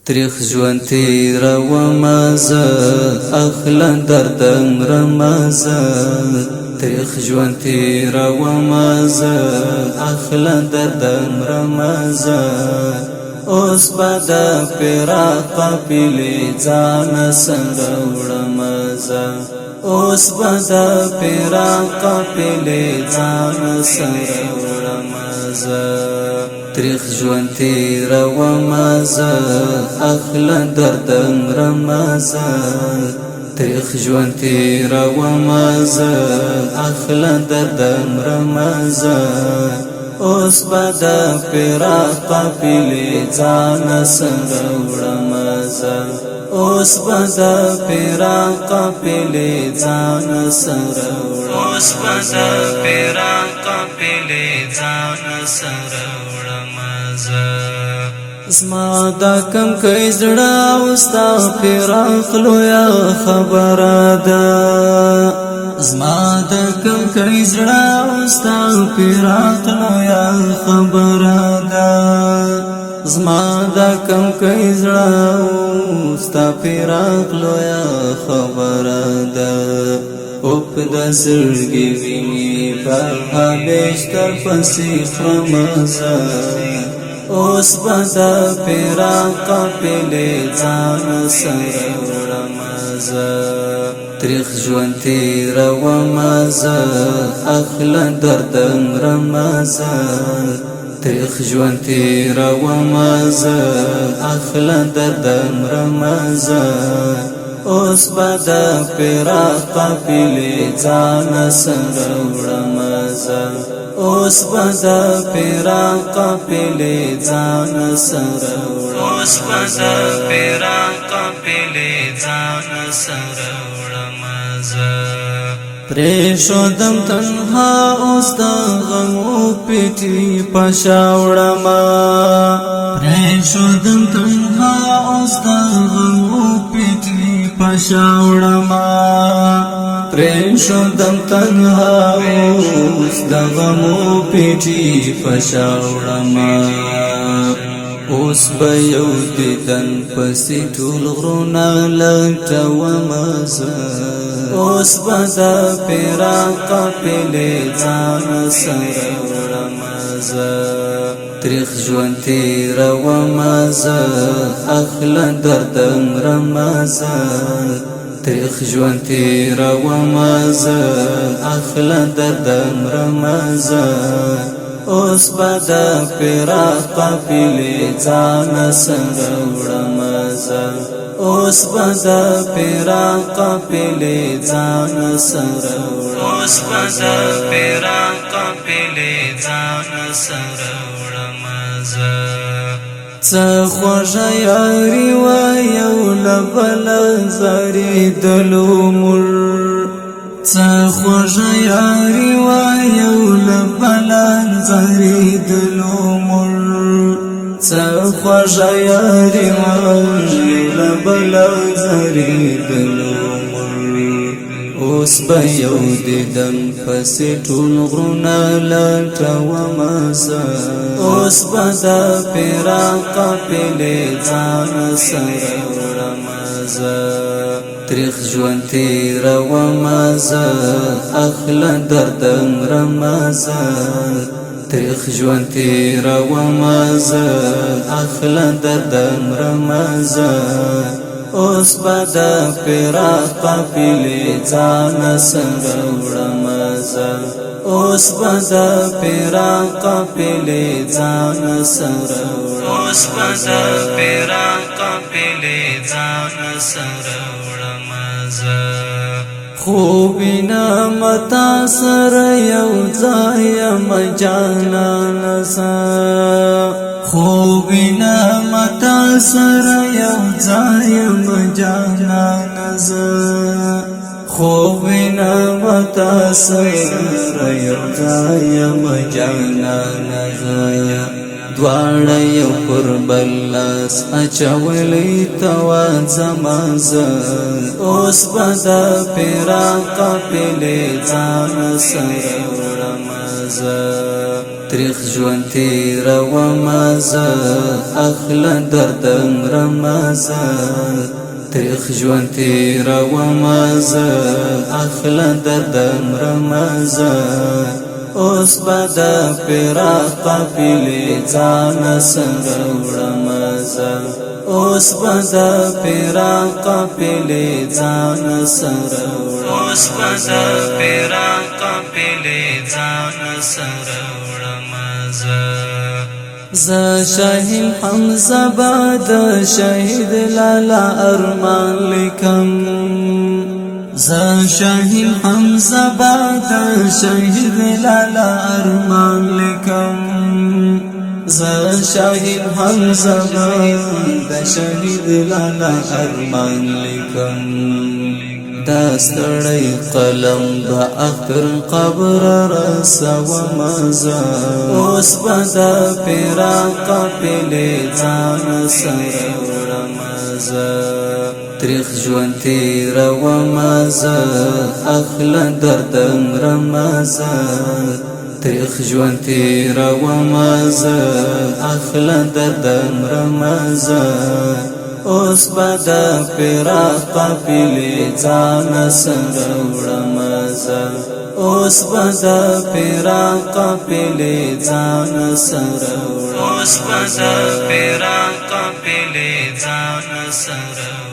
تریخ ژوند تیرومه زه اخله دردم رمزه تریخ ژوند تیرومه زه اخله دردم رمزه اوس به د فراق قافلې ځان سره وړمه زه اوس به د فراق قافلې ځان سره وړمه زه تریخ ژوند تیرومه زه اخله دردم رمزه تریخ ژوند تیرومه زه اخله دردم رمزه اوس به د فراق قافلې ځان سره وړمه زه اوس به د فراق قافلې ځان سره اوس به د فراق قافلې ځان سره وړمه زه زما دا کم کوي زړه او ستا فراق لویه خبره ده زما د کم کوي زړه او ستا فراق لویه خبره ده زما د کم کوي زړه او ستا فراق لویه خبره ده او په د زړګي ویني په بهشتر پسې خرمه زه اوس به د فراق قافلې ځان سره وړمه زه تریخ ژوند تیرومه زه اخله دردم رمزه تریخ ژوند تیرومه زه اخله دردم رمزه اوس به د فراق قافلې ځان سره وړمه زه اوس به د فراق قافلې ځان سره اوس به د فراق قافلې ځان سره وړمه زه پرېښودم تنها اوس د غمو پیټي په شا وړمه پرېښودم تنها اوس د غمو پیټي په شا وړمه پرېښودم تنها اوس د غمو پیټي په شا وړمه اوس به یو دیدن پسې ټول غرونه لټومه زه اوس به د فراق قافلې ځان سره وړمه زه تریخ ژوند تیرومه زه اخله دردم رمزه تریخ ژوند تیرومه زه اخله دردم رمزه اوس به د فراق قافلې ځان سره وړمه زه اوس به د فراق قافلې ځان سره اوس به د فراق قافلې ځان سره وړمه زه څه خوږه یاري وه یو له بله ځارېدلو موږ څه خوږه یاري وه یو له بله ځارېدلو موږ څه خوږه یاري وه یو له بله ځارېدلو موږ اوس به یو دیدن پسې ټول غرونه لټومه زه اوس به د فراق قافلې ځان سره وړمه زه تریخ ژوند تیرومه زه اخله دردم رمزه تریخ ژوند تیرومه زه اخله دردم رمزه اوس به د فراق قافلې ځان سره وړمه زه اوس به د فراق قافلې ځان سره اوس به د فراق قافلې ځان سره وړمه زه خوبینا متا سره یو ځای یم جانانه زه خوبینا متا سره یو ځای یم جانانه زه خوبینا متا سره یو ځای یم جانانه زه دواړه یو پر بل لاس اچولی توا زما زه اوس به د فراق قافلې ځان سره وړمه زه تریخ ژوند تیرومه زه اخله درد مرمه زه تریخ ژوند تیرومه زه اخله درد مرمه زه اوس به د فراق قافلې ځان سره وړمه زه اوس به د فراق قافلې ځان سره اوس به د فراق قافلې ځان سره وړمه زه شاهین حمزه به د شهید لالا ارمان لیکم زه شاهین حمزه به د شهید لالا ارمان لیکم زه شاهین حمزه به د شهید لالا ارمان لیکم دا ستړی قلم به اختر قبر رسومه زه اوس به د فراق قافلې ځان سره وړمه زه تریخ ژوند تیرومه زه اخله درد مرمه زه تریخ ژوند تیرومه زه اخله درد مرمه زه اوس به د فراق قافلې ځان سره وړمه زه اوس به د فراق قافلې ځان سره اوس به د فراق قافلې ځان سره